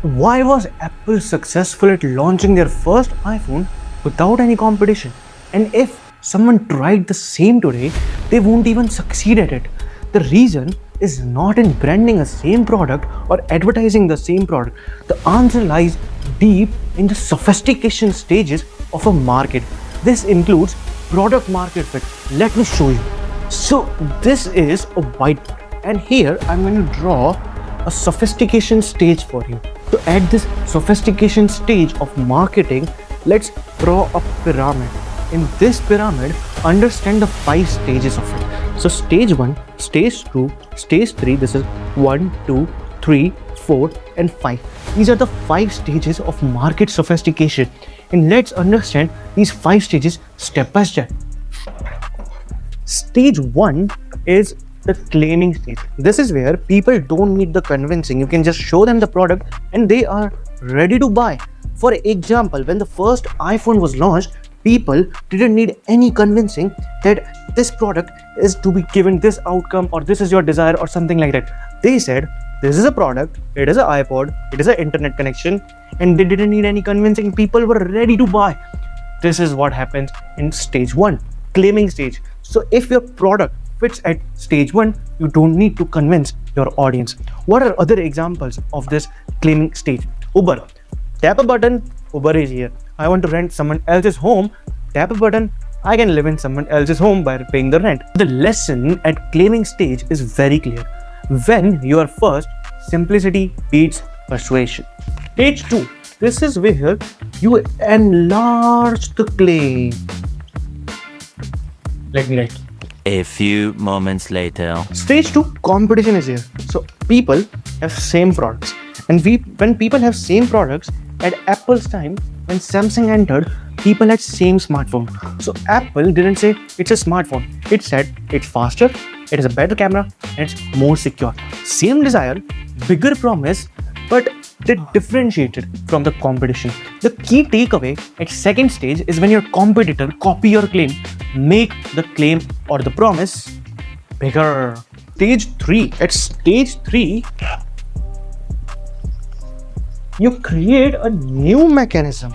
Why was Apple successful at launching their first iPhone without any competition? And if someone tried the same today, they won't even succeed at it. The reason is not in branding a same product or advertising the same product. The answer lies deep in the sophistication stages of a market. This includes product market fit. Let me show you. So this is a whiteboard, and here I'm going to draw a sophistication stage for you. So at this sophistication stage of marketing, let's draw a pyramid. In this pyramid, understand the 5 stages of it. So stage 1, stage 2, stage 3, this is 1, 2, 3, 4 and 5. These are the 5 stages of market sophistication. And let's understand these 5 stages step by step. Stage 1 is the claiming stage. This is where people don't need the convincing. You can just show them the product and they are ready to buy. For example, when the first iPhone was launched, people didn't need any convincing that this product is to be given this outcome or this is your desire or something like that. They said, this is a product, it is an iPod, it is an internet connection, and they didn't need any convincing. People were ready to buy. This is what happens in stage 1, claiming stage. So if your product fits at stage 1, you don't need to convince your audience. What are other examples of this claiming stage? Uber. Tap a button, Uber is here. I want to rent someone else's home, tap a button, I can live in someone else's home by paying the rent. The lesson at claiming stage is very clear. When you are first, simplicity beats persuasion. Stage 2, this is where you enlarge the claim. Let me write. A few moments later. Stage 2, competition is here. So people have same products. And when people have same products, at Apple's time, when Samsung entered, people had same smartphone. So Apple didn't say it's a smartphone. It said it's faster, it has a better camera, and it's more secure. Same desire, bigger promise, but they differentiated from the competition. The key takeaway at second stage is when your competitor copy your claim, make the claim or the promise bigger. Stage 3. At stage 3, you create a new mechanism.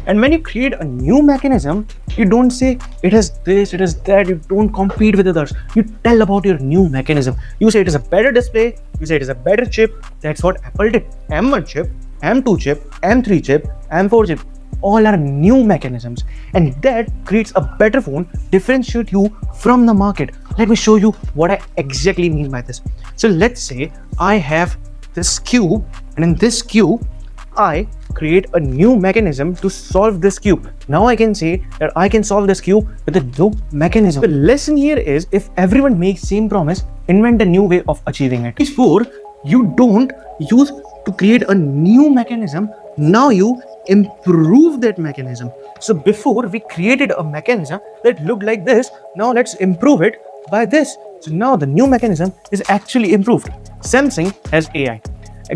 And when you create a new mechanism, you don't say it has this, it has that, you don't compete with others. You tell about your new mechanism. You say it is a better display, you say it is a better chip. That's what Apple did. M1 chip, M2 chip, M3 chip, M4 chip. All are new mechanisms. And that creates a better phone, differentiate you from the market. Let me show you what I exactly mean by this. So let's say I have this cube, and in this cube, I create a new mechanism to solve this cube. Now I can say that I can solve this cube with a new mechanism. The lesson here is, if everyone makes same promise, invent a new way of achieving it. Stage 4, you don't use to create a new mechanism. Now you improve that mechanism. So before we created a mechanism that looked like this, now let's improve it by this. So now the new mechanism is actually improved. Samsung has AI,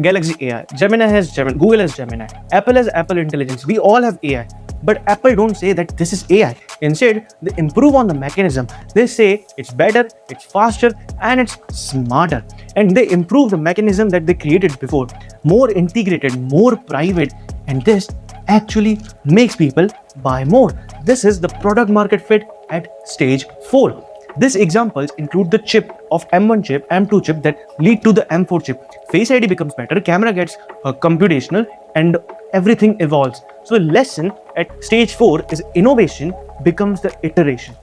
Galaxy AI, Gemini has Gemini, Google has Gemini, Apple has Apple Intelligence. We all have AI, but Apple don't say that this is AI. Instead, they improve on the mechanism. They say it's better, it's faster, and it's smarter. And they improve the mechanism that they created before, more integrated, more private, and this actually makes people buy more. This is the product market fit at stage 4. These examples include the chip of M1 chip, M2 chip that lead to the M4 chip. Face ID becomes better, camera gets computational, and everything evolves. So the lesson at stage 4 is innovation becomes the iteration.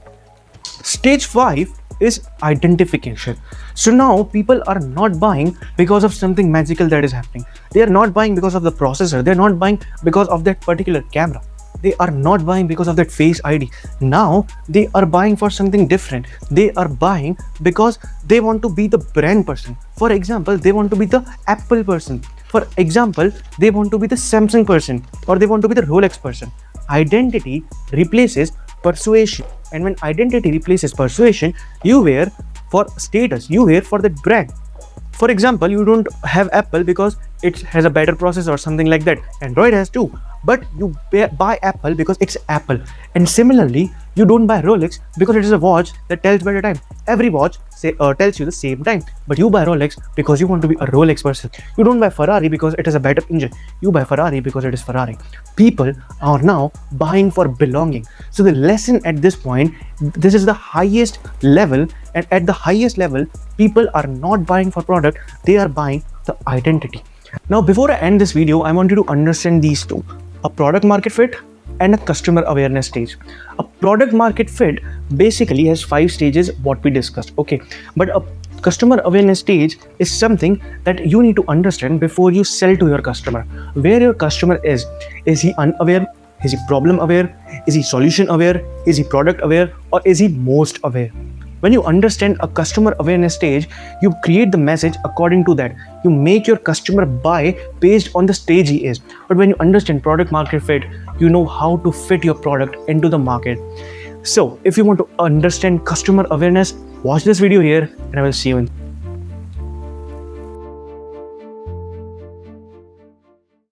Stage 5 is identification. So now people are not buying because of something magical that is happening. They are not buying because of the processor. They are not buying because of that particular camera. They are not buying because of that face ID. Now they are buying for something different. They are buying because they want to be the brand person. For example, they want to be the Apple person. For example, they want to be the Samsung person, or they want to be the Rolex person. Identity replaces persuasion. And when identity replaces persuasion, you wear for status, you wear for the brand. For example, you don't have Apple because it has a better processor or something like that. Android has too. But you buy Apple because it's Apple. And similarly, You don't buy Rolex because it is a watch that tells better time. Every watch tells you the same time, but you buy Rolex because you want to be a Rolex person. You don't buy Ferrari because it has a better engine. You buy Ferrari because it is Ferrari. People are now buying for belonging. So the lesson at this point, this is the highest level, and at the highest level, people are not buying for product, they are buying the identity. Now, before I end this video, I want you to understand these two: a product market fit and a customer awareness stage. A product market fit basically has 5 stages, what we discussed, okay? But a customer awareness stage is something that you need to understand before you sell to your customer. Where your customer is he unaware? Is he problem aware? Is he solution aware? Is he product aware? Or is he most aware? When you understand a customer awareness stage, you create the message according to that. You make your customer buy based on the stage he is. But when you understand product market fit, you know how to fit your product into the market. So if you want to understand customer awareness, watch this video here, and I will see you in